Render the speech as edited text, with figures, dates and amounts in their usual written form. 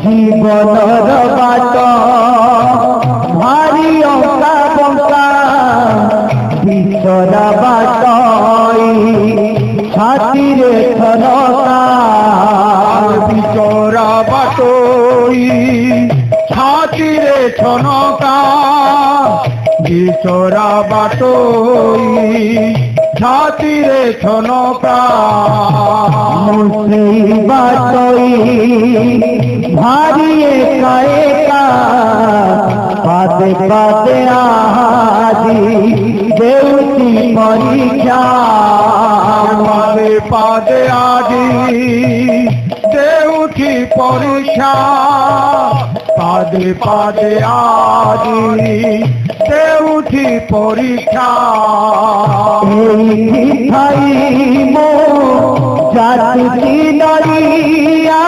জীবনর but ভারি অঙ্কা বঙ্কা Bishr but ছাতিরে থনকা Bishr বাটই ছাতিরে ছনকা Bishr বাটই ছাতিরে ছনকা সেই বাটই ভারি একা একা পাতে পাতে আজি দেউতি পরীক্ষা পাদে পাদে আজি দেউঠি পরীক্ষা পাদে পাদে আজি দেউঠি পরীক্ষা এই ভাই মো জাতি নরিয়া